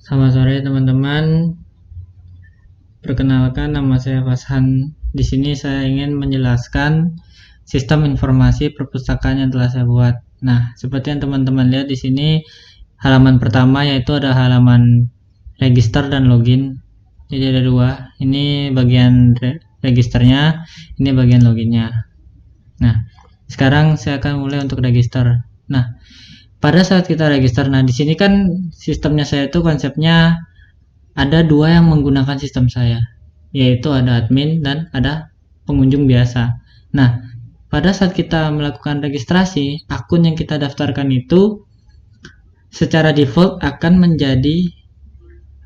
Selamat sore teman-teman. Perkenalkan, nama saya Fashan. Di sini saya ingin menjelaskan sistem informasi perpustakaan yang telah saya buat. Nah, seperti yang teman-teman lihat di sini, halaman pertama yaitu ada halaman register dan login. Jadi ada dua. Ini bagian registernya, ini bagian loginnya. Nah, sekarang saya akan mulai untuk register. Nah, pada saat kita register, nah di sini kan sistemnya saya itu konsepnya ada dua yang menggunakan sistem saya, yaitu ada admin dan ada pengunjung biasa. Nah, pada saat kita melakukan registrasi, akun yang kita daftarkan itu secara default akan menjadi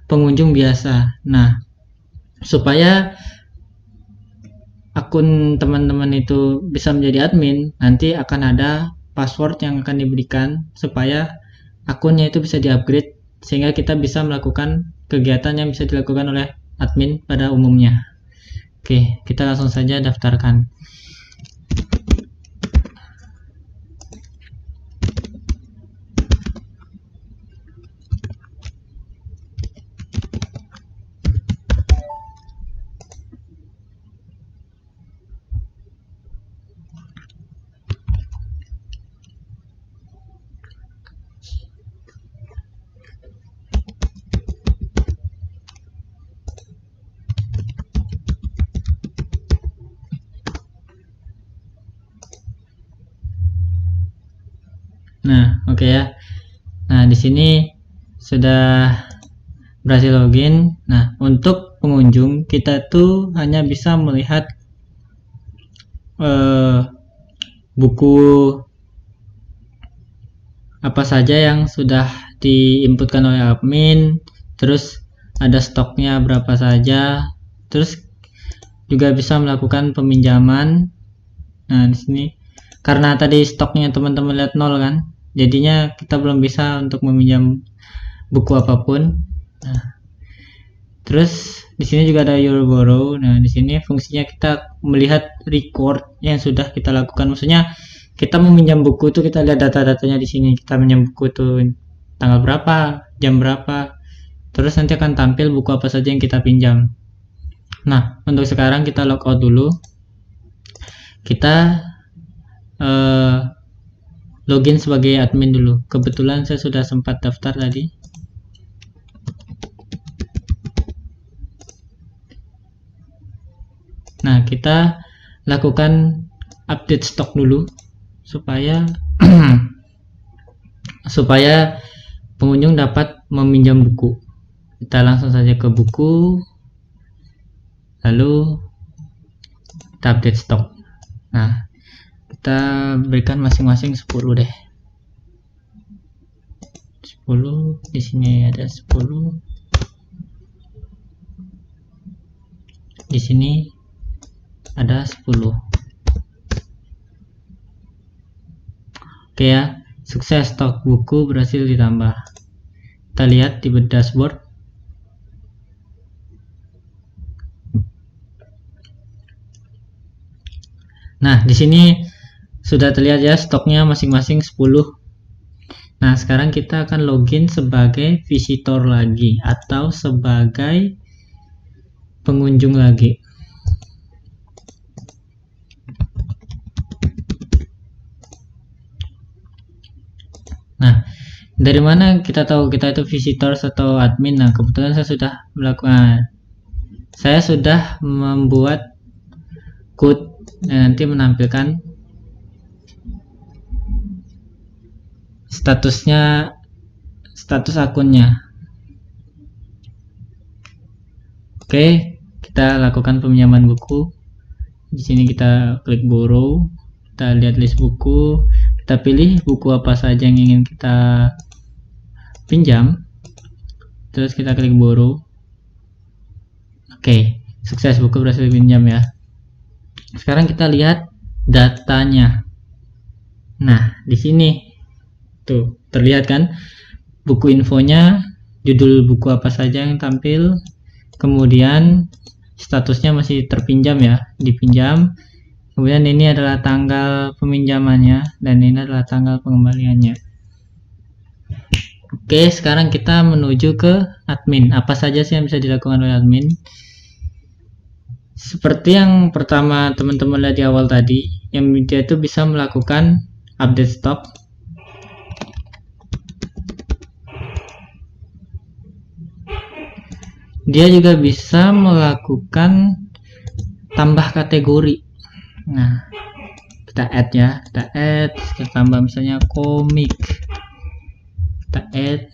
pengunjung biasa. Nah, supaya akun teman-teman itu bisa menjadi admin, nanti akan ada password yang akan diberikan supaya akunnya itu bisa di-upgrade sehingga kita bisa melakukan kegiatan yang bisa dilakukan oleh admin pada umumnya. Oke, kita langsung saja daftarkan. Nah, oke ya. Nah, di sini sudah berhasil login. Nah, untuk pengunjung kita tuh hanya bisa melihat buku apa saja yang sudah diinputkan oleh admin, terus ada stoknya berapa saja, terus juga bisa melakukan peminjaman. Nah, di sini karena tadi stoknya teman-teman lihat 0 kan, jadinya kita belum bisa untuk meminjam buku apapun. Nah, terus di sini juga ada your borrow. Nah, di sini fungsinya kita melihat record yang sudah kita lakukan. Maksudnya kita meminjam buku itu kita lihat data-datanya di sini. Kita minjam buku itu tanggal berapa, jam berapa. Terus nanti akan tampil buku apa saja yang kita pinjam. Nah, untuk sekarang kita logout dulu. Kita login sebagai admin dulu. Kebetulan saya sudah sempat daftar tadi. Nah, kita lakukan update stok dulu supaya supaya pengunjung dapat meminjam buku. Kita langsung saja ke buku, lalu kita update stok. Nah, kita berikan masing-masing 10 deh. 10, di sini ada 10. Di sini ada 10. Oke ya, sukses, stok buku berhasil ditambah. Kita lihat di dashboard. Nah, di sini sudah terlihat ya stoknya masing-masing 10. Nah, sekarang kita akan login sebagai visitor lagi atau sebagai pengunjung lagi. Nah, dari mana kita tahu kita itu visitor atau admin? Nah, kebetulan saya sudah melakukan, saya sudah membuat code yang nanti menampilkan statusnya, status akunnya. Oke, kita lakukan peminjaman buku. Di sini kita klik borrow, kita lihat list buku, kita pilih buku apa saja yang ingin kita pinjam, terus kita klik borrow. Oke, sukses, buku berhasil pinjam ya. Sekarang kita lihat datanya. Nah, di sini tuh terlihat kan buku infonya, judul buku apa saja yang tampil, kemudian statusnya masih terpinjam ya, dipinjam. Kemudian ini adalah tanggal peminjamannya dan ini adalah tanggal pengembaliannya. Oke, sekarang kita menuju ke admin. Apa saja sih yang bisa dilakukan oleh admin? Seperti yang pertama teman-teman lihat di awal tadi, yang dia itu bisa melakukan update stock. Dia juga bisa melakukan tambah kategori. Nah, kita add ya, kita tambah misalnya komik. Kita add.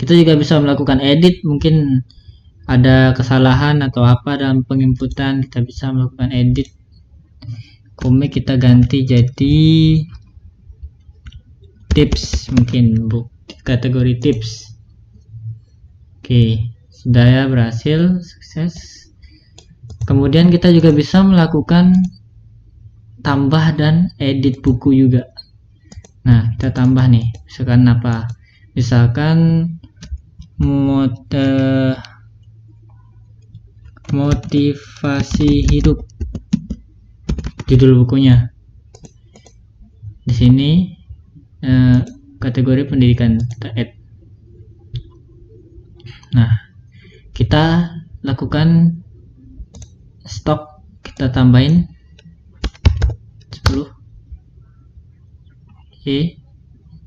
Kita juga bisa melakukan edit, mungkin ada kesalahan atau apa dalam penginputan, kita bisa melakukan edit. Komik kita ganti jadi tips, mungkin kategori tips. Oke, sudah ya, berhasil, sukses. Kemudian kita juga bisa melakukan tambah dan edit buku juga. Nah, kita tambah nih, misalkan apa? Misalkan motivasi hidup, judul bukunya. Di sini kategori pendidikan kita add. Nah, kita lakukan stok, kita tambahin 10. Oke,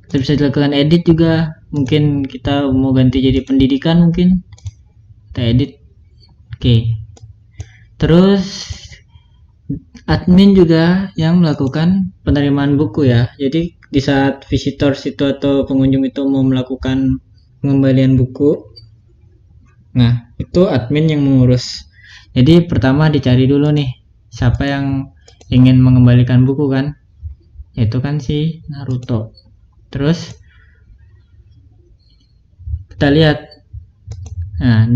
kita bisa dilakukan edit juga, mungkin kita mau ganti jadi pendidikan, mungkin kita edit. Oke, terus admin juga yang melakukan penerimaan buku ya. Jadi di saat visitor situ atau pengunjung itu mau melakukan pengembalian buku, nah itu admin yang mengurus. Jadi pertama dicari dulu nih siapa yang ingin mengembalikan buku kan, yaitu kan si Naruto. Terus kita lihat, nah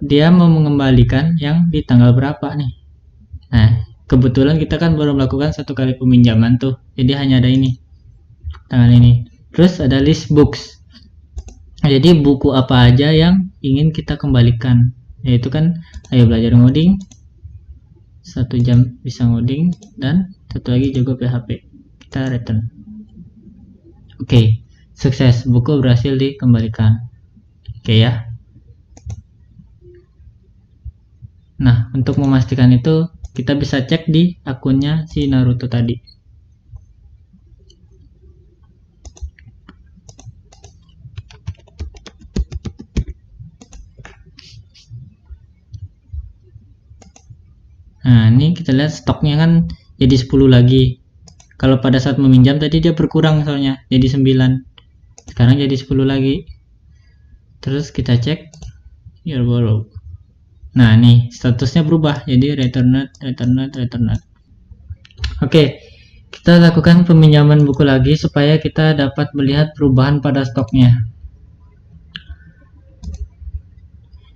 dia mau mengembalikan yang di tanggal berapa nih. Nah, kebetulan kita kan baru melakukan 1 kali peminjaman tuh, jadi hanya ada ini, tanggal ini. Terus ada list books, jadi buku apa aja yang ingin kita kembalikan, yaitu kan Ayo Belajar Ngoding, 1 jam bisa ngoding, dan satu lagi jago PHP. Kita return. Oke, sukses, buku berhasil dikembalikan. Oke ya. Nah, untuk memastikan itu kita bisa cek di akunnya si Naruto tadi. Nah, ini kita lihat stoknya kan jadi 10 lagi. Kalau pada saat meminjam tadi dia berkurang soalnya, jadi 9. Sekarang jadi 10 lagi. Terus kita cek your borrow. Nah, nih statusnya berubah jadi returned. Oke, kita lakukan peminjaman buku lagi supaya kita dapat melihat perubahan pada stoknya.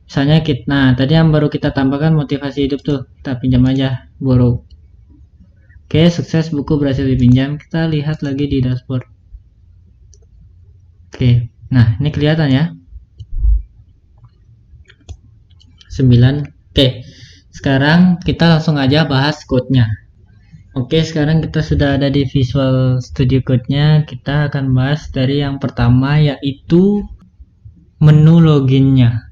Misalnya nah tadi yang baru kita tambahkan motivasi hidup tuh, kita pinjam aja, borrow. Oke, sukses, buku berhasil dipinjam. Kita lihat lagi di dashboard. Oke, nah ini kelihatan ya, 9. Oke, sekarang kita langsung aja bahas code-nya. Oke, sekarang kita sudah ada di Visual Studio Code-nya. Kita akan bahas dari yang pertama, yaitu menu loginnya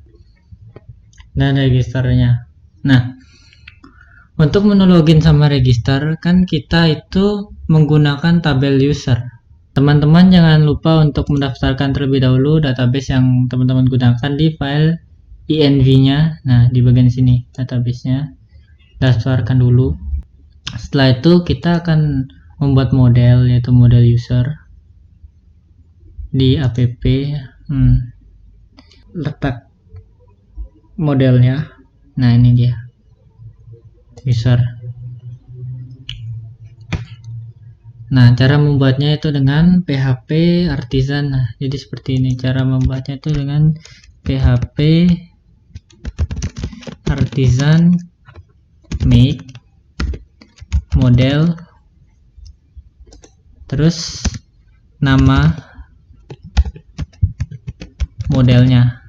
dan registernya. Nah, untuk menu login sama register kan kita itu menggunakan tabel user. Teman-teman jangan lupa untuk mendaftarkan terlebih dahulu database yang teman-teman gunakan di file env-nya. Nah, di bagian sini database-nya daftarkan dulu. Setelah itu kita akan membuat model, yaitu model user di app. Letak modelnya. Nah, ini dia user. Nah, cara membuatnya itu dengan PHP artisan. Nah, jadi seperti ini cara membuatnya itu dengan PHP artisan make model, terus nama modelnya.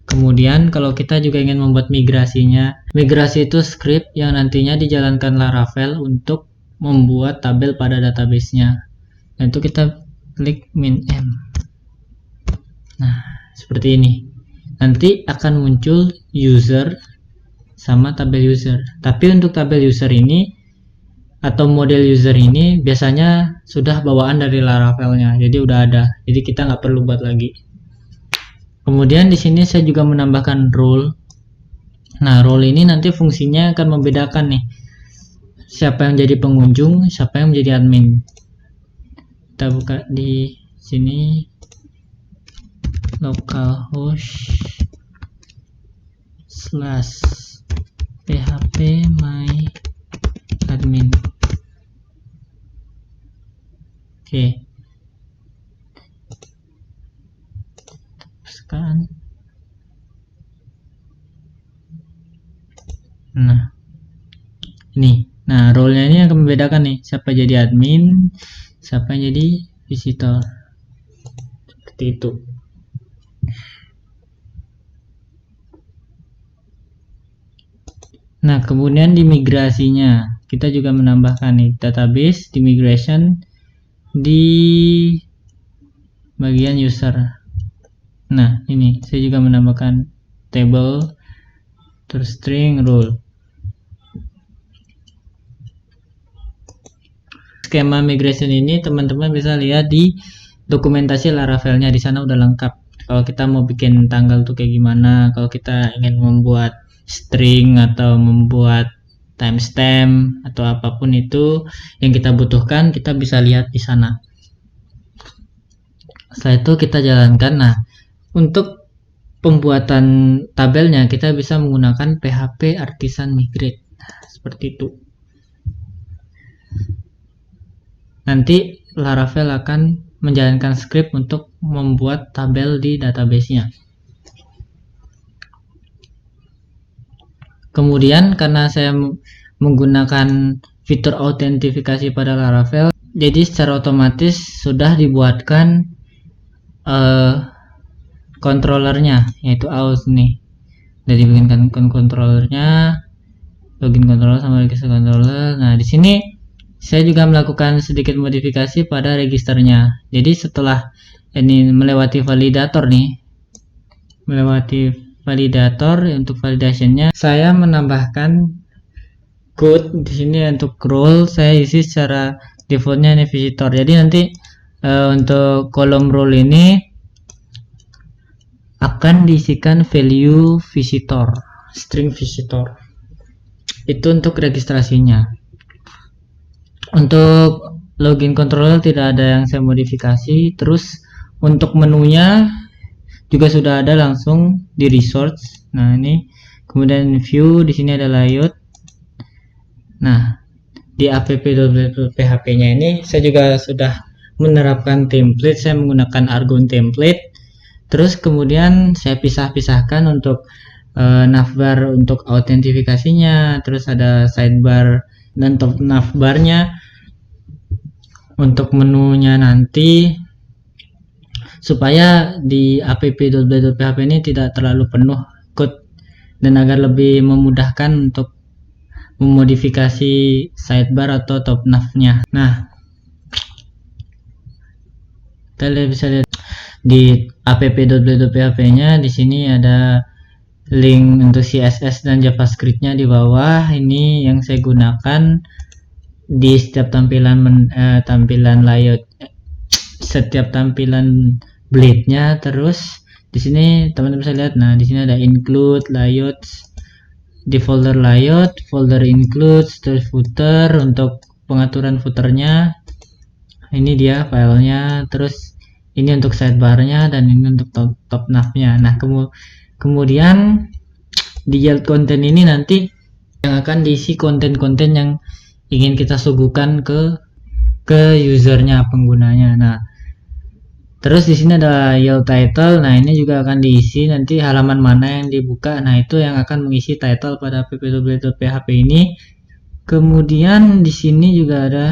Kemudian kalau kita juga ingin membuat migrasinya, migrasi itu script yang nantinya dijalankan Laravel untuk membuat tabel pada database-nya. Dan itu kita klik min m. Nah, seperti ini. Nanti akan muncul user sama tabel user. Tapi untuk tabel user ini atau model user ini biasanya sudah bawaan dari Laravelnya, jadi udah ada. Jadi kita nggak perlu buat lagi. Kemudian di sini saya juga menambahkan role. Nah, role ini nanti fungsinya akan membedakan nih siapa yang jadi pengunjung, siapa yang menjadi admin. Kita buka di sini localhost /php my admin. Oke. Sekarang. Nah, ini. Nah, role-nya ini akan membedakan nih siapa jadi admin, siapa yang jadi visitor. Seperti itu. Nah, kemudian di migrasinya kita juga menambahkan nih database di migration di bagian user. Nah, ini saya juga menambahkan table terus string role. Skema migration ini teman-teman bisa lihat di dokumentasi Laravelnya, di sana udah lengkap. Kalau kita mau bikin tanggal tuh kayak gimana, kalau kita ingin membuat string atau membuat timestamp atau apapun itu yang kita butuhkan, kita bisa lihat di sana. Setelah itu kita jalankan. Nah, untuk pembuatan tabelnya kita bisa menggunakan PHP Artisan Migrate. Nah, seperti itu. Nanti Laravel akan menjalankan script untuk membuat tabel di database-nya. Kemudian karena saya menggunakan fitur autentifikasi pada Laravel, jadi secara otomatis sudah dibuatkan controllernya, yaitu auth nih. Udah dibikinkan controllernya, login controller sama register controller. Nah, di sini saya juga melakukan sedikit modifikasi pada registernya. Jadi setelah ini melewati validator nih, untuk validationnya, saya menambahkan code di sini. Untuk role saya isi secara defaultnya ini visitor. Jadi nanti untuk kolom role ini akan diisikan value visitor, string visitor. Itu untuk registrasinya. Untuk login controller tidak ada yang saya modifikasi. Terus untuk menunya juga sudah ada langsung di resource. Nah, ini kemudian view, di sini ada layout. Nah, di app.php-nya ini saya juga sudah menerapkan template. Saya menggunakan Argon template. Terus kemudian saya pisah-pisahkan untuk navbar untuk autentifikasinya, terus ada sidebar dan top navbarnya. Untuk menunya nanti supaya di app.php ini tidak terlalu penuh code dan agar lebih memudahkan untuk memodifikasi sidebar atau top navnya. Nah, kita bisa lihat di app.php nya, di sini ada link untuk CSS dan JavaScript-nya di bawah. Ini yang saya gunakan di setiap tampilan layout, setiap tampilan blade-nya. Terus di sini teman-teman bisa lihat. Nah, di sini ada include layouts, di folder layout, folder includes, terus footer untuk pengaturan footernya. Ini dia filenya. Terus ini untuk sidebarnya dan ini untuk top navnya. Nah, kemudian di yield content ini nanti yang akan diisi konten-konten yang ingin kita suguhkan ke usernya, penggunanya. Nah, terus di sini ada yield title. Nah, ini juga akan diisi nanti halaman mana yang dibuka. Nah, itu yang akan mengisi title pada app.php ini. Kemudian di sini juga ada,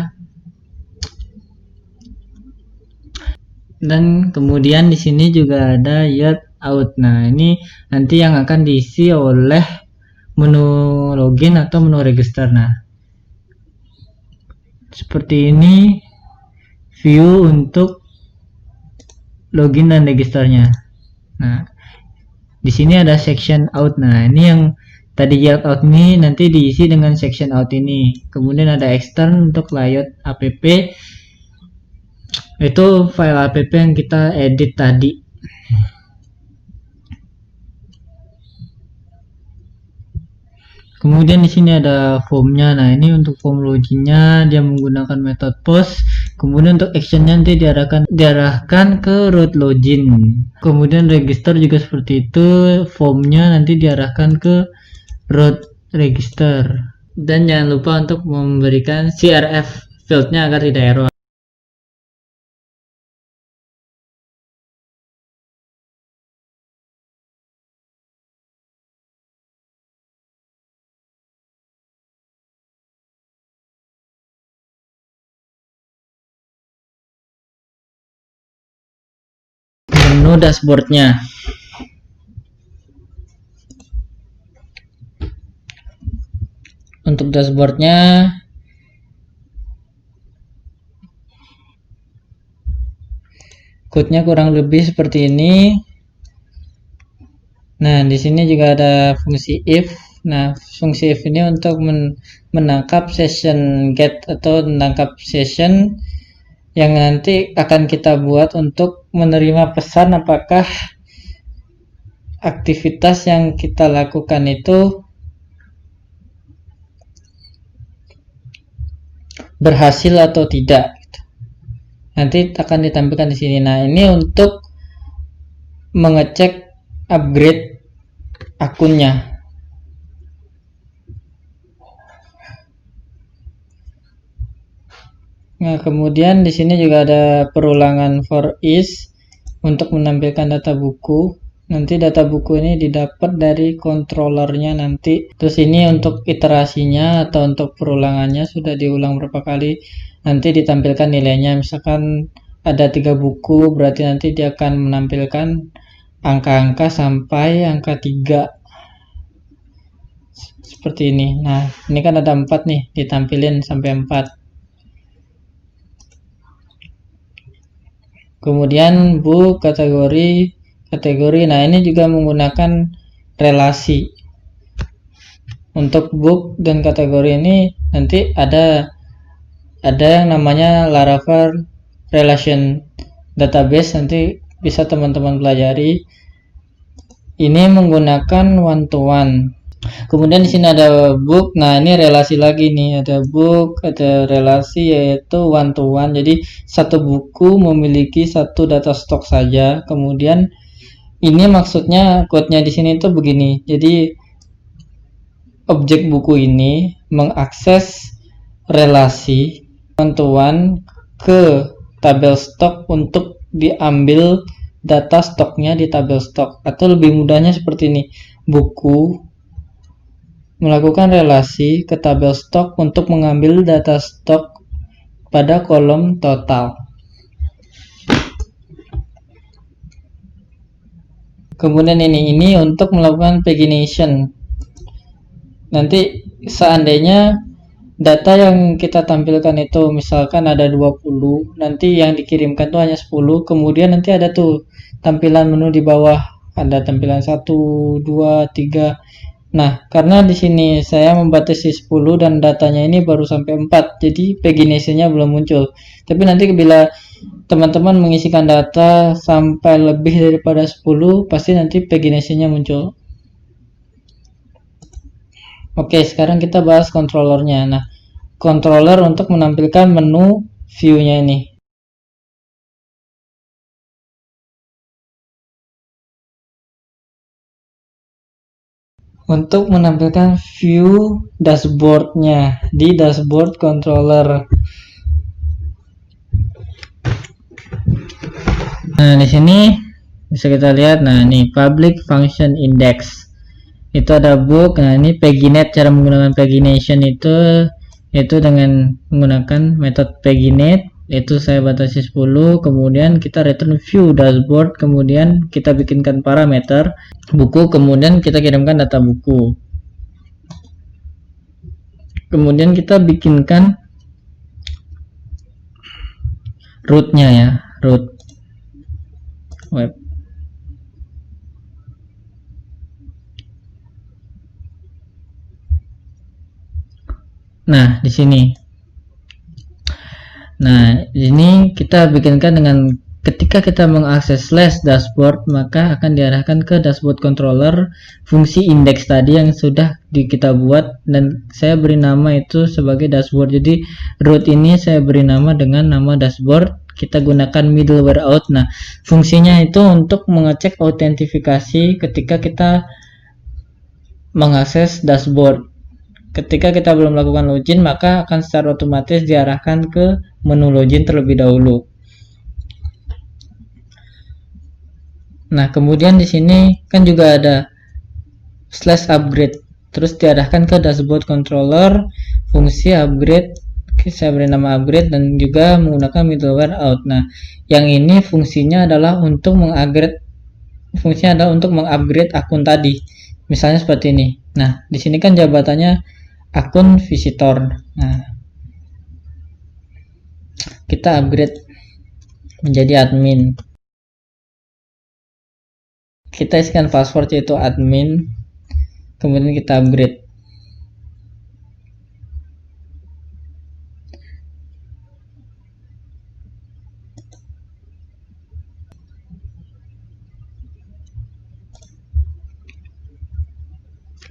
dan kemudian di sini juga ada yield out. Nah, ini nanti yang akan diisi oleh menu login atau menu register. Nah, seperti ini view untuk login dan registernya. Nah, di sini ada section out. Nah, ini yang tadi yield out ini nanti diisi dengan section out ini. Kemudian ada extern untuk layout app. Itu file app yang kita edit tadi. Kemudian di sini ada formnya. Nah, ini untuk form loginnya dia menggunakan metode post. Kemudian untuk actionnya nanti diarahkan ke root login. Kemudian register juga seperti itu. Formnya nanti diarahkan ke root register. Dan jangan lupa untuk memberikan CRF fieldnya agar tidak error. Menu dashboardnya. Untuk dashboardnya code-nya kurang lebih seperti ini. Nah, di sini juga ada fungsi if. Nah, fungsi if ini untuk menangkap session get atau menangkap session yang nanti akan kita buat untuk menerima pesan apakah aktivitas yang kita lakukan itu berhasil atau tidak. Nanti akan ditampilkan di sini. Nah, ini untuk mengecek upgrade akunnya. Nah, kemudian di sini juga ada perulangan for each untuk menampilkan data buku. Nanti data buku ini didapat dari controllernya nanti. Terus ini untuk iterasinya atau untuk perulangannya sudah diulang berapa kali. Nanti ditampilkan nilainya. Misalkan ada 3 buku, berarti nanti dia akan menampilkan angka-angka sampai angka 3. Seperti ini. Nah, ini kan ada 4 nih, ditampilin sampai 4. Kemudian book kategori. Nah, ini juga menggunakan relasi. Untuk book dan kategori ini nanti ada yang namanya Laravel Relation Database, nanti bisa teman-teman pelajari. Ini menggunakan one to one. Kemudian di sini ada book. Nah, ini relasi lagi nih, ada book, ada relasi yaitu one to one. Jadi satu buku memiliki satu data stok saja. Kemudian ini maksudnya code-nya di sini itu begini. Jadi objek buku ini mengakses relasi one to one ke tabel stok untuk diambil data stoknya di tabel stok. Atau lebih mudahnya seperti ini. Buku melakukan relasi ke tabel stok untuk mengambil data stok pada kolom total. Kemudian ini untuk melakukan pagination. Nanti seandainya data yang kita tampilkan itu misalkan ada 20, nanti yang dikirimkan itu hanya 10, kemudian nanti ada tuh tampilan menu di bawah, ada tampilan 1, 2, 3. Nah, karena di sini saya membatasi 10 dan datanya ini baru sampai 4, jadi pagination-nya belum muncul. Tapi nanti bila teman-teman mengisikan data sampai lebih daripada 10, pasti nanti pagination-nya muncul. Oke, sekarang kita bahas controllernya. Nah, controller untuk menampilkan menu view-nya ini. Untuk menampilkan view dashboardnya di dashboard controller. Nah, di sini bisa kita lihat. Nah, ini public function index. Itu ada book. Nah, ini paginate. Cara menggunakan pagination itu yaitu dengan menggunakan metode paginate. Itu saya batasi 10, kemudian kita return view dashboard, kemudian kita bikinkan parameter buku, kemudian kita kirimkan data buku, kemudian kita bikinkan rootnya ya, root web. Nah, di sini. Nah, ini kita bikinkan dengan ketika kita mengakses slash dashboard, maka akan diarahkan ke dashboard controller fungsi index tadi yang sudah kita buat, dan saya beri nama itu sebagai dashboard. Jadi root ini saya beri nama dengan nama dashboard. Kita gunakan middleware out. Nah, fungsinya itu untuk mengecek autentifikasi ketika kita mengakses dashboard. Ketika kita belum melakukan login, maka akan secara otomatis diarahkan ke menu login terlebih dahulu. Nah, kemudian di sini kan juga ada slash upgrade, terus diarahkan ke dashboard controller fungsi upgrade. Saya beri nama upgrade dan juga menggunakan middleware out. Nah, yang ini fungsinya adalah untuk mengupgrade akun tadi. Misalnya seperti ini. Nah, di sini kan jabatannya akun visitor. Nah, kita upgrade menjadi admin. Kita isikan password yaitu admin, kemudian kita upgrade.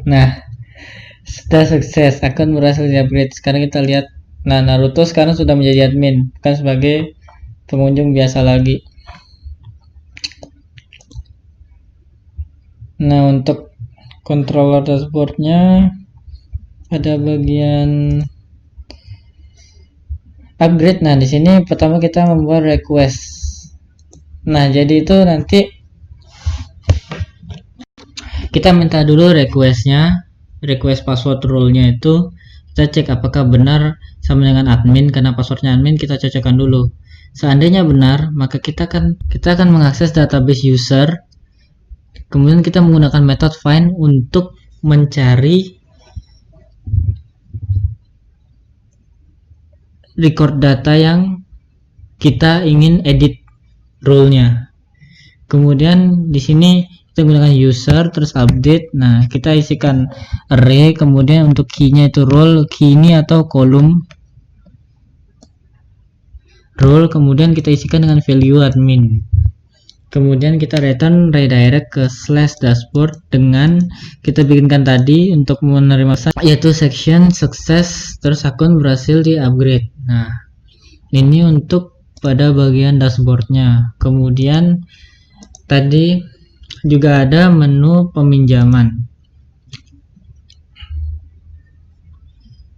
Nah, sudah sukses, akun berhasil di-upgrade. Sekarang kita lihat. Nah, Naruto sekarang sudah menjadi admin, bukan sebagai pengunjung biasa lagi. Nah, untuk controller dashboardnya ada bagian upgrade. Nah, di sini pertama kita membuat request. Nah, jadi itu nanti kita minta dulu requestnya, request password rule-nya itu kita cek apakah benar sama dengan admin, karena passwordnya admin kita cocokkan dulu. Seandainya benar, maka kita akan mengakses database user. Kemudian kita menggunakan metode find untuk mencari record data yang kita ingin edit rule-nya. Kemudian di sini kita gunakan user terus update. Nah, kita isikan array, kemudian untuk key-nya itu role, key ini atau kolom role, kemudian kita isikan dengan value admin. Kemudian kita return redirect ke slash dashboard dengan kita bikinkan tadi untuk menerima yaitu section success terus akun berhasil di upgrade. Nah, ini untuk pada bagian dashboardnya. Kemudian tadi juga ada menu peminjaman.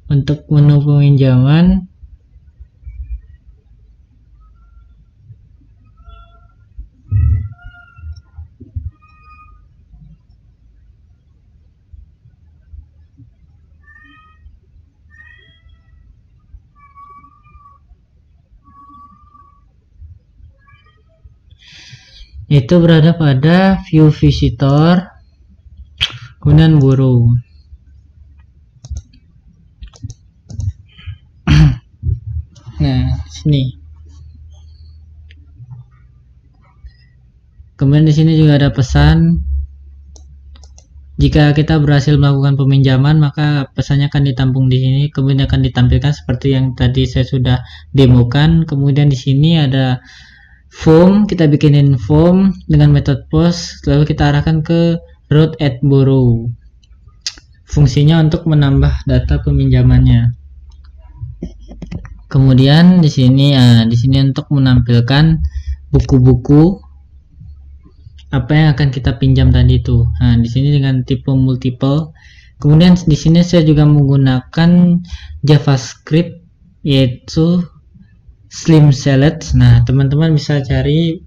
Untuk menu peminjaman itu berada pada view visitor, kemudian borrow. Nah, sini. Kemudian di sini juga ada pesan. Jika kita berhasil melakukan peminjaman, maka pesannya akan ditampung di sini, kemudian akan ditampilkan seperti yang tadi saya sudah demokan. Kemudian di sini ada form, kita bikinin form dengan metode post, lalu kita arahkan ke route at borrow. Fungsinya untuk menambah data peminjamannya. Kemudian di sini untuk menampilkan buku-buku apa yang akan kita pinjam tadi itu. Nah, di sini dengan tipe multiple. Kemudian di sini saya juga menggunakan JavaScript yaitu Slim Select. Nah, teman-teman bisa cari,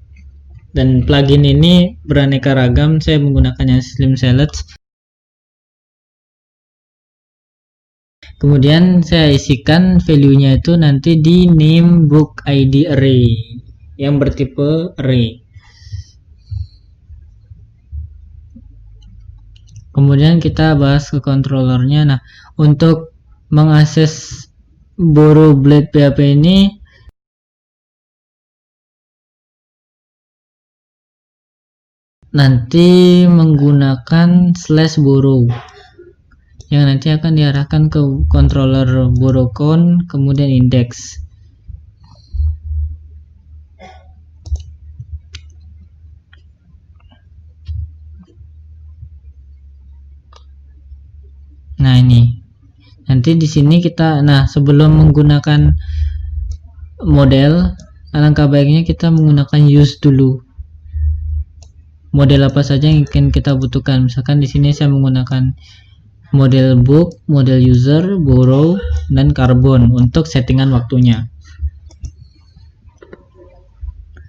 dan plugin ini beraneka ragam. Saya menggunakannya Slim Select. Kemudian saya isikan value-nya itu nanti di name book ID array yang bertipe array. Kemudian kita bahas ke controllernya. Nah, untuk mengakses borrow blade PHP ini nanti menggunakan slash borrow. yang nanti akan diarahkan ke controller borrow count kemudian index. Nah, ini nanti di sini kita, sebelum menggunakan model, alangkah baiknya kita menggunakan use dulu. Model apa saja yang ingin kita butuhkan. Misalkan di sini saya menggunakan model book, model user, borrow, dan carbon untuk settingan waktunya.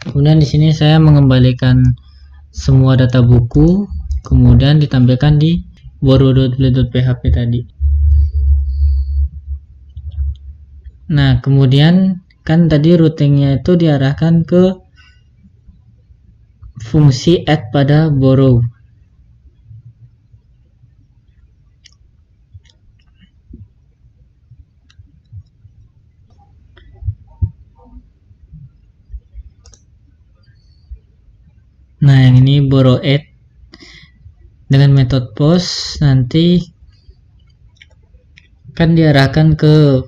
Kemudian di sini saya mengembalikan semua data buku, kemudian ditampilkan di borrow.play.php tadi. Nah, kemudian kan tadi routingnya itu diarahkan ke fungsi add pada borrow. Nah, yang ini borrow add dengan metode post nanti kan diarahkan ke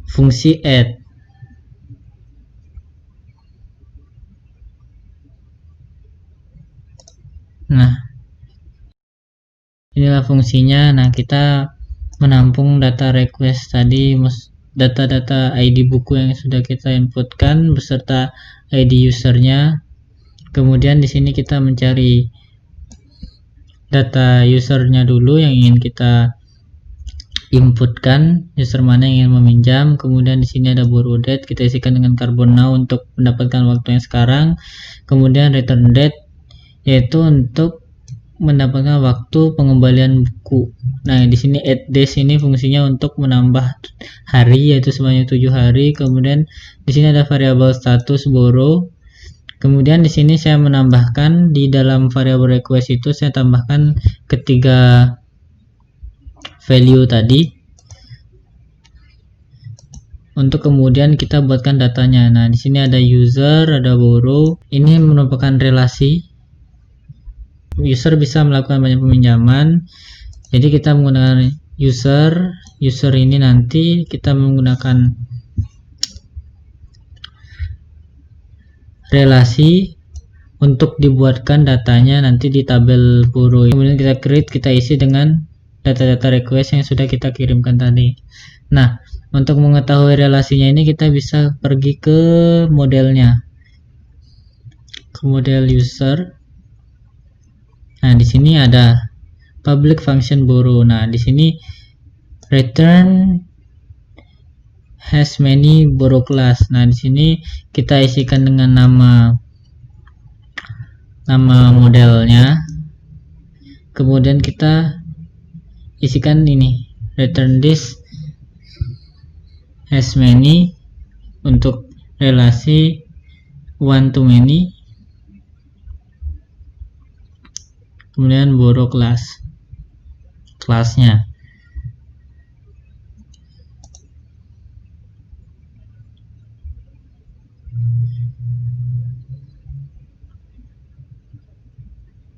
fungsi add. Nah, inilah fungsinya. Nah, kita menampung data request tadi, data-data ID buku yang sudah kita inputkan beserta ID usernya. Kemudian di sini kita mencari data usernya dulu yang ingin kita inputkan, user mana yang ingin meminjam. Kemudian di sini ada borrow date, kita isikan dengan carbon now untuk mendapatkan waktu yang sekarang. Kemudian return date yaitu untuk mendapatkan waktu pengembalian buku. Nah, di sini add days ini fungsinya untuk menambah hari yaitu sebanyak 7 hari. Kemudian di sini ada variabel status borrow. Kemudian di sini saya menambahkan di dalam variabel request itu saya tambahkan ketiga value tadi untuk kemudian kita buatkan datanya. Nah, di sini ada user, ada borrow. Ini merupakan relasi. User bisa melakukan banyak peminjaman. Jadi kita menggunakan user ini nanti kita menggunakan relasi untuk dibuatkan datanya nanti di tabel borrow. Kemudian kita create, kita isi dengan data-data request yang sudah kita kirimkan tadi. Nah, untuk mengetahui relasinya ini kita bisa pergi ke modelnya, ke model user. Nah, di sini ada public function borrow. Nah, di sini return has many borrow class. Nah, di sini kita isikan dengan nama modelnya. Kemudian kita isikan ini return this has many untuk relasi one to many. Kemudian borrow kelasnya.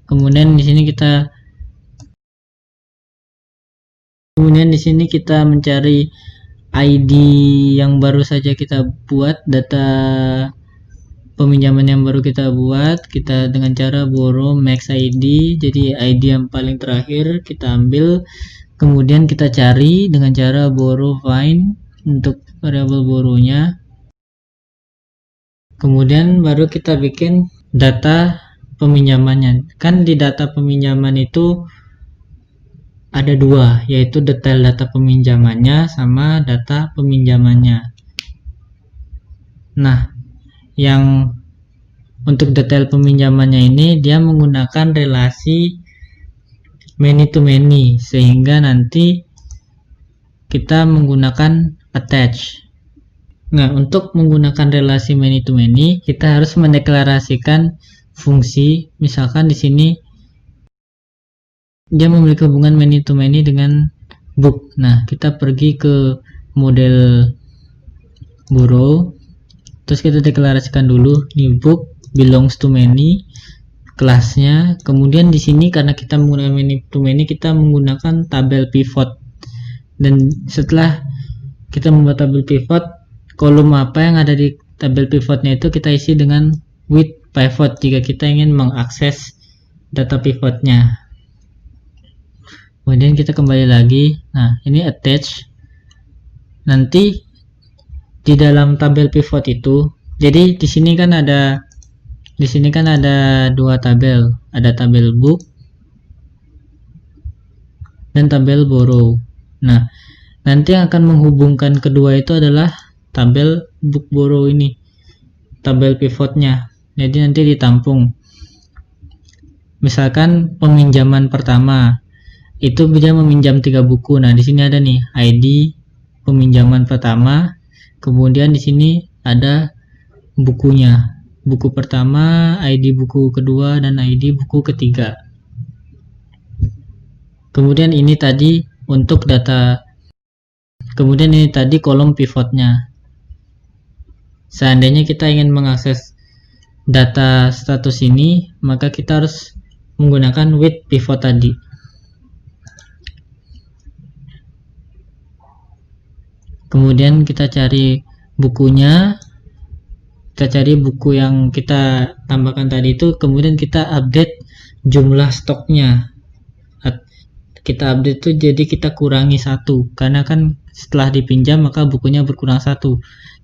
Kemudian di sini kita mencari ID yang baru saja kita buat, data peminjaman yang baru kita buat, kita dengan cara borrow max ID. Jadi ID yang paling terakhir kita ambil, kemudian kita cari dengan cara borrow find untuk variabel borrownya. Kemudian baru kita bikin data peminjamannya. Kan di data peminjaman itu ada dua, yaitu detail data peminjamannya sama data peminjamannya. Nah, yang untuk detail peminjamannya ini dia menggunakan relasi many to many, sehingga nanti kita menggunakan attach. Nah, untuk menggunakan relasi many to many kita harus mendeklarasikan fungsi. Misalkan di sini dia memiliki hubungan many to many dengan book. Nah, kita pergi ke model borrow, terus kita deklarasikan dulu nih book belongs to many, kelasnya. Kemudian di sini karena kita menggunakan many to many, kita menggunakan tabel pivot. Dan setelah kita membuat tabel pivot, kolom apa yang ada di tabel pivotnya itu kita isi dengan with pivot jika kita ingin mengakses data pivotnya. Kemudian kita kembali lagi. Nah, ini attach. Nanti di dalam tabel pivot itu, jadi di sini kan ada dua tabel, ada tabel book dan tabel borrow. Nah, nanti yang akan menghubungkan kedua itu adalah tabel book borrow ini, tabel pivotnya. Jadi nanti ditampung. Misalkan peminjaman pertama itu dia meminjam 3 buku. Nah, di sini ada nih ID peminjaman pertama, kemudian di sini ada bukunya. Buku pertama, ID buku kedua, dan ID buku ketiga. Kemudian ini tadi untuk data. Kemudian ini tadi kolom pivotnya. Seandainya kita ingin mengakses data status ini, maka kita harus menggunakan with pivot tadi. Kemudian kita cari bukunya, kita cari buku yang kita tambahkan tadi itu, kemudian kita update jumlah stoknya. Kita update itu jadi kita kurangi 1, karena kan setelah dipinjam maka bukunya berkurang 1.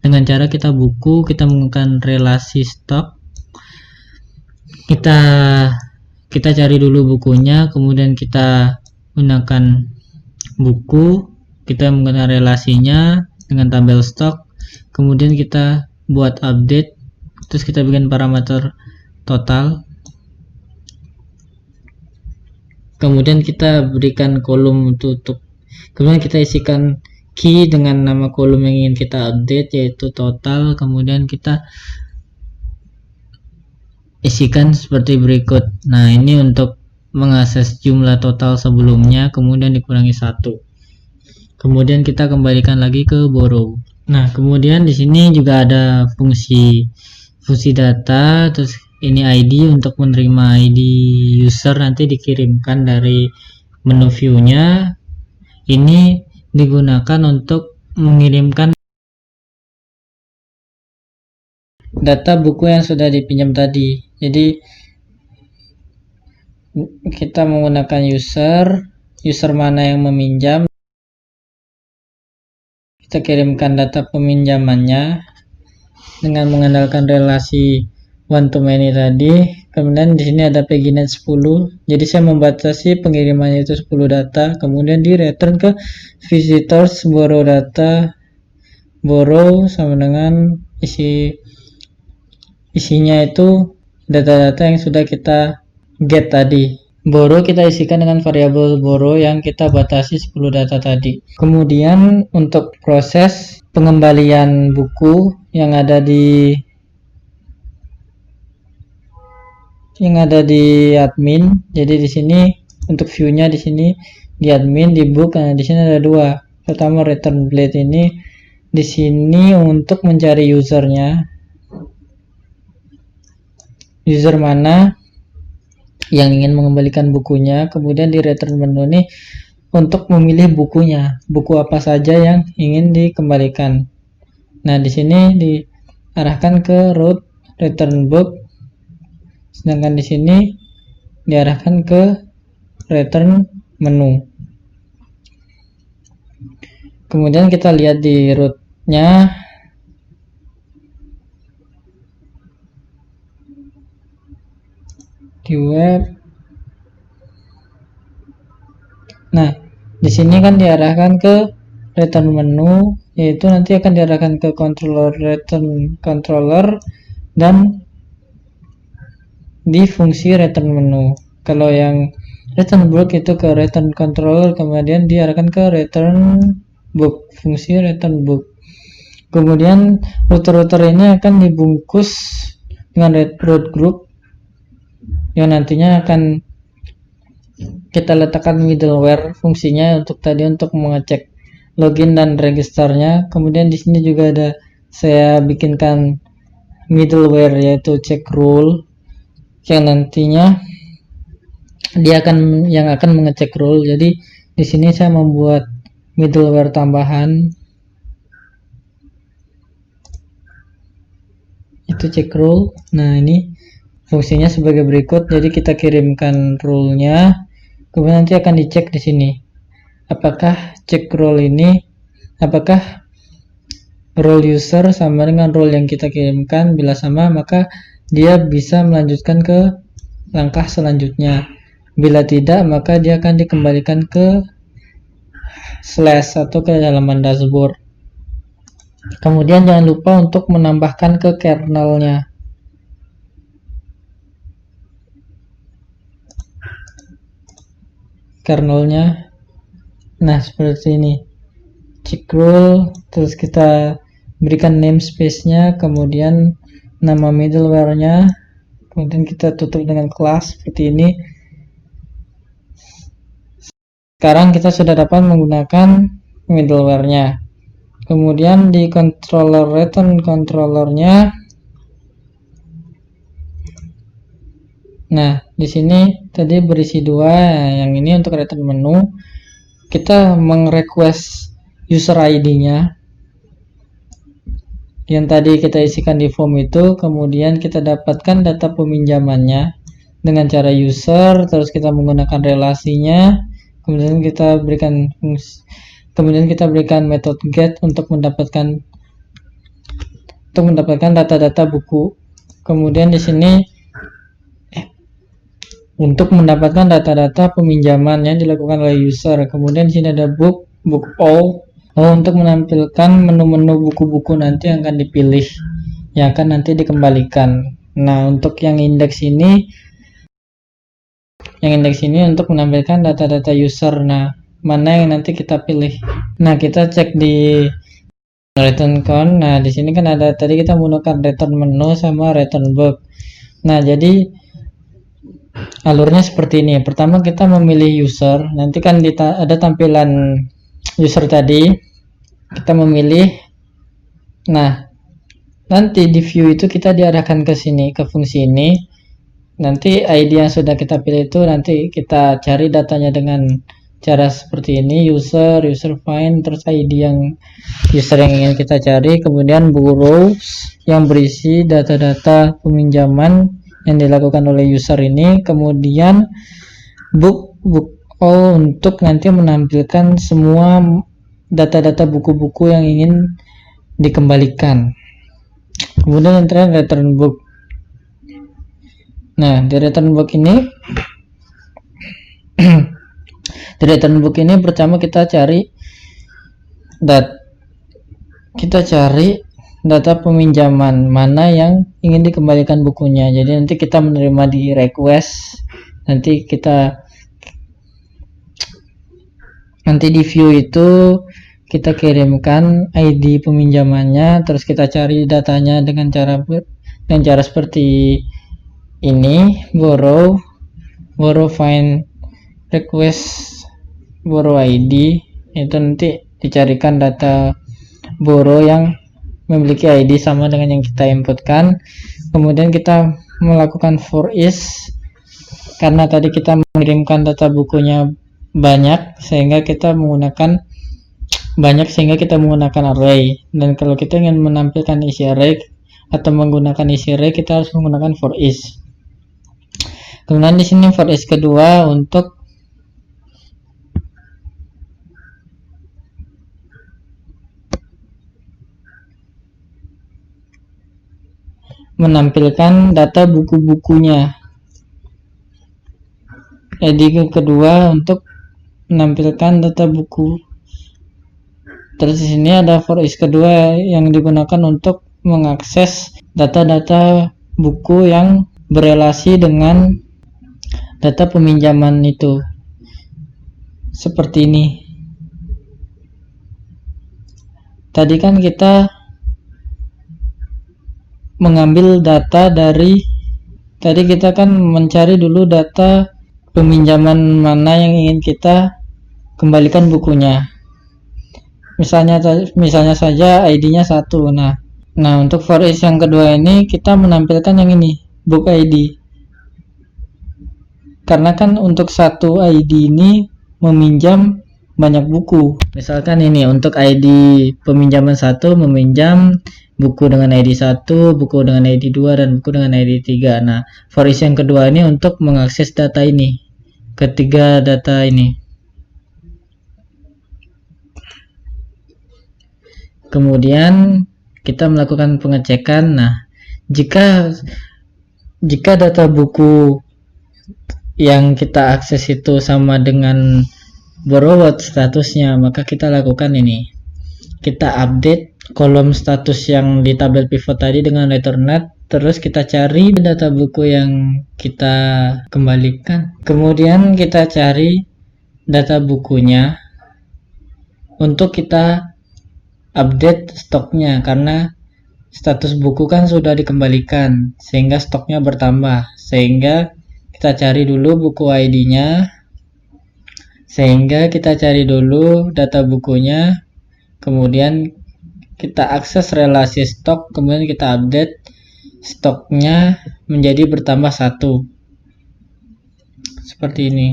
Dengan cara kita menggunakan relasi stok, kita cari dulu bukunya, kemudian kita gunakan buku, kita menggunakan relasinya dengan tabel stok, kemudian kita buat update, terus kita bikin parameter total, kemudian kita berikan kolom tutup, kemudian kita isikan key dengan nama kolom yang ingin kita update, yaitu total. Kemudian kita isikan seperti berikut. Nah, ini untuk mengakses jumlah total sebelumnya, kemudian dikurangi 1. Kemudian kita kembalikan lagi ke borrow. Nah, kemudian di sini juga ada fungsi data, terus ini ID untuk menerima ID user nanti dikirimkan dari menu view-nya. Ini digunakan untuk mengirimkan data buku yang sudah dipinjam tadi. Jadi kita menggunakan user mana yang meminjam, kita kirimkan data peminjamannya dengan mengandalkan relasi one to many tadi. Kemudian di sini ada PageNet 10. Jadi saya membatasi pengirimannya itu 10 data. Kemudian di return ke visitors borrow data. Borrow sama dengan isinya itu data-data yang sudah kita get tadi. Borrow kita isikan dengan variabel borrow yang kita batasi 10 data tadi. Kemudian untuk proses pengembalian buku yang ada di admin. Jadi di sini untuk view-nya di sini di admin, di book. Nah, di sini ada 2. Pertama return blade ini di sini untuk mencari usernya. User mana yang ingin mengembalikan bukunya. Kemudian di return menu ini untuk memilih bukunya. Buku apa saja yang ingin dikembalikan. Nah, di sini diarahkan ke root return book. Sedangkan di sini diarahkan ke return menu. Kemudian kita lihat di root-nya. Di web. Nah, di sini kan diarahkan ke return menu, yaitu nanti akan diarahkan ke return controller dan di fungsi return menu. Kalau yang return book itu ke return controller, kemudian diarahkan ke return book, fungsi return book. Kemudian router-router ini akan dibungkus dengan root group yang nantinya akan kita letakkan middleware fungsinya untuk mengecek login dan registernya. Kemudian di sini juga ada saya bikinkan middleware yaitu check rule. yang nantinya yang akan mengecek rule. Jadi di sini saya membuat middleware tambahan, itu check rule. Nah, ini fungsinya sebagai berikut. Jadi kita kirimkan rule-nya, kemudian nanti akan dicek di sini apakah check rule ini, apakah role user sama dengan role yang kita kirimkan. Bila sama, maka dia bisa melanjutkan ke langkah selanjutnya. Bila tidak, maka dia akan dikembalikan ke slash atau ke halaman dashboard. Kemudian jangan lupa untuk menambahkan ke kernelnya. Nah, seperti ini. Check rule, terus kita berikan namespace-nya, kemudian nama middleware-nya, kemudian kita tutup dengan kelas seperti ini. Sekarang kita sudah dapat menggunakan middleware-nya. Kemudian di controller return controller-nya, nah di sini tadi berisi dua, yang ini untuk return menu, kita mengrequest user ID-nya yang tadi kita isikan di form itu, kemudian kita dapatkan data peminjamannya dengan cara user, terus kita menggunakan relasinya, kemudian kita berikan metode get untuk mendapatkan data-data buku. Kemudian di sini untuk mendapatkan data-data peminjaman yang dilakukan oleh user. Kemudian di sini ada book all untuk menampilkan menu-menu buku-buku nanti yang akan dipilih, yang akan nanti dikembalikan. Nah, untuk yang indeks ini untuk menampilkan data-data user. Nah, mana yang nanti kita pilih. Nah, kita cek di return count. Nah, di sini kan ada, tadi kita menggunakan return menu sama return book. Nah, jadi alurnya seperti ini. Pertama kita memilih user, nanti kan ada tampilan user tadi, kita memilih. Nah, nanti di view itu kita diarahkan ke sini, ke fungsi ini. Nanti ID yang sudah kita pilih itu nanti kita cari datanya dengan cara seperti ini, user find, terus ID yang user yang ingin kita cari, kemudian bureau yang berisi data-data peminjaman yang dilakukan oleh user ini, kemudian book all untuk nanti menampilkan semua data-data buku-buku yang ingin dikembalikan. Kemudian yang terakhir return book. Nah, di return book ini pertama kita cari data peminjaman mana yang ingin dikembalikan bukunya. Jadi nanti kita menerima di request, nanti di view itu kita kirimkan ID peminjamannya, terus kita cari datanya dengan cara seperti ini, borrow find request borrow ID, itu nanti dicarikan data borrow yang memiliki ID sama dengan yang kita inputkan. Kemudian kita melakukan for is, karena tadi kita mengirimkan data bukunya banyak sehingga kita menggunakan array, dan kalau kita ingin menampilkan isi array atau menggunakan isi array, kita harus menggunakan for is. Kemudian di sini for is kedua untuk menampilkan data buku-bukunya. Jadi kedua untuk menampilkan data buku. Terus di sini ada for is kedua yang digunakan untuk mengakses data-data buku yang berelasi dengan data peminjaman itu. Seperti ini. Tadi kan kita mengambil data tadi kita kan mencari dulu data peminjaman mana yang ingin kita kembalikan bukunya. Misalnya saja ID-nya 1. Nah, untuk for is yang kedua ini kita menampilkan yang ini, book ID. karena kan untuk satu ID ini meminjam banyak buku. Misalkan ini untuk ID peminjaman 1 meminjam buku dengan ID 1, buku dengan ID 2, dan buku dengan ID 3. Nah, for each yang kedua ini untuk mengakses data ini, ketiga data ini. Kemudian kita melakukan pengecekan. Nah, jika data buku yang kita akses itu sama dengan borrowed statusnya, maka kita lakukan ini. Kita update kolom status yang di tabel pivot tadi dengan returned, terus kita cari data buku yang kita kembalikan. Kemudian kita cari data bukunya untuk kita update stoknya, karena status buku kan sudah dikembalikan sehingga stoknya bertambah. Sehingga kita cari dulu buku ID-nya, sehingga kita cari dulu data bukunya, kemudian kita akses relasi stok, kemudian kita update stoknya menjadi bertambah 1 seperti ini.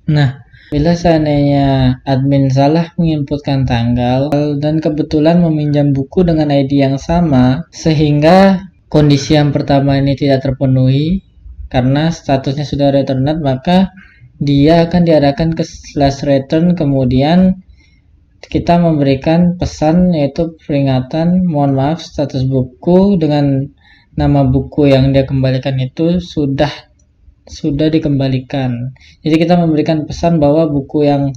Nah, bila seandainya admin salah menginputkan tanggal dan kebetulan meminjam buku dengan ID yang sama, sehingga kondisi yang pertama ini tidak terpenuhi karena statusnya sudah returned, maka dia akan diarahkan ke /return, kemudian kita memberikan pesan yaitu peringatan, mohon maaf status buku dengan nama buku yang dia kembalikan itu sudah dikembalikan. Jadi kita memberikan pesan bahwa buku yang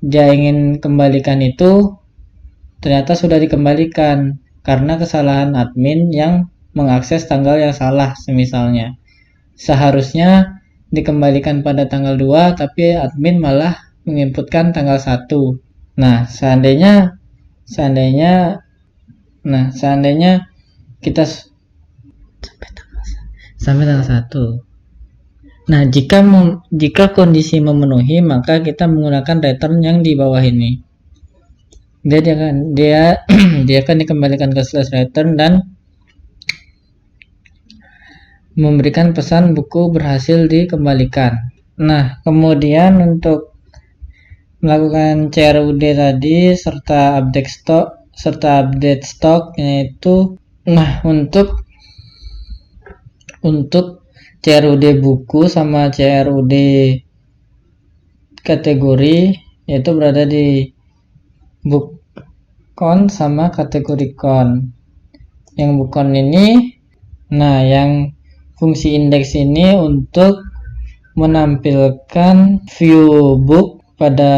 dia ingin kembalikan itu ternyata sudah dikembalikan karena kesalahan admin yang mengakses tanggal yang salah. Misalnya seharusnya dikembalikan pada tanggal 2, tapi admin malah menginputkan tanggal 1. Nah, seandainya kita sampai tanggal 1. Nah, jika kondisi memenuhi, maka kita menggunakan return yang di bawah ini. Dia akan dikembalikan ke /return dan memberikan pesan buku berhasil dikembalikan. Nah, kemudian untuk melakukan CRUD tadi serta update stok yaitu, nah, untuk CRUD buku sama CRUD kategori yaitu berada di book count sama kategori count. Yang book count ini, nah, yang fungsi indeks ini untuk menampilkan view book pada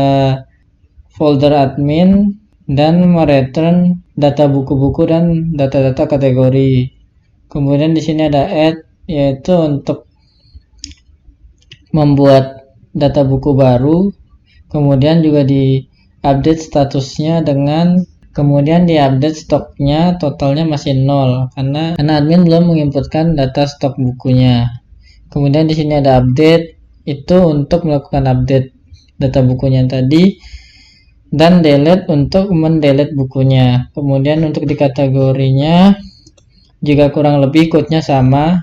folder admin dan mereturn data buku-buku dan data-data kategori. Kemudian di sini ada add, yaitu untuk membuat data buku baru. Kemudian juga di update statusnya kemudian di update stoknya totalnya masih 0 karena admin belum menginputkan data stok bukunya. Kemudian di sini ada update, itu untuk melakukan update data bukunya tadi, dan delete untuk mendelete bukunya. Kemudian untuk di kategorinya juga kurang lebih code-nya sama,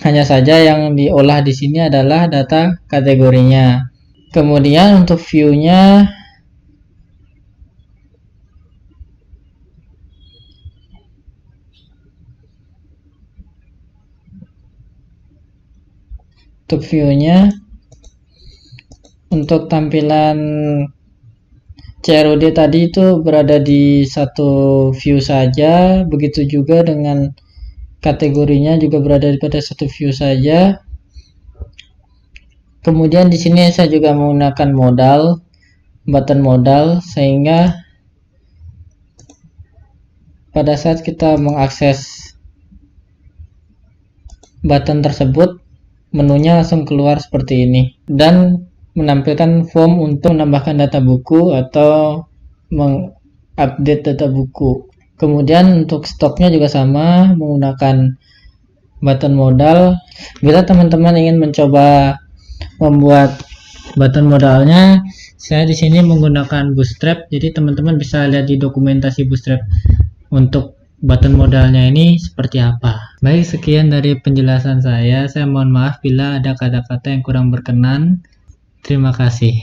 hanya saja yang diolah di sini adalah data kategorinya. Kemudian untuk view-nya, untuk tampilan CRUD tadi itu berada di satu view saja, begitu juga dengan kategorinya juga berada pada satu view saja. Kemudian di sini saya juga menggunakan button modal, sehingga pada saat kita mengakses button tersebut, menunya langsung keluar seperti ini dan menampilkan form untuk menambahkan data buku atau mengupdate data buku. Kemudian untuk stoknya juga sama, menggunakan button modal. Bila teman-teman ingin mencoba membuat button modalnya, saya di sini menggunakan Bootstrap. Jadi teman-teman bisa lihat di dokumentasi Bootstrap untuk button modalnya ini seperti apa. Baik, sekian dari penjelasan saya. Saya mohon maaf bila ada kata-kata yang kurang berkenan. Terima kasih.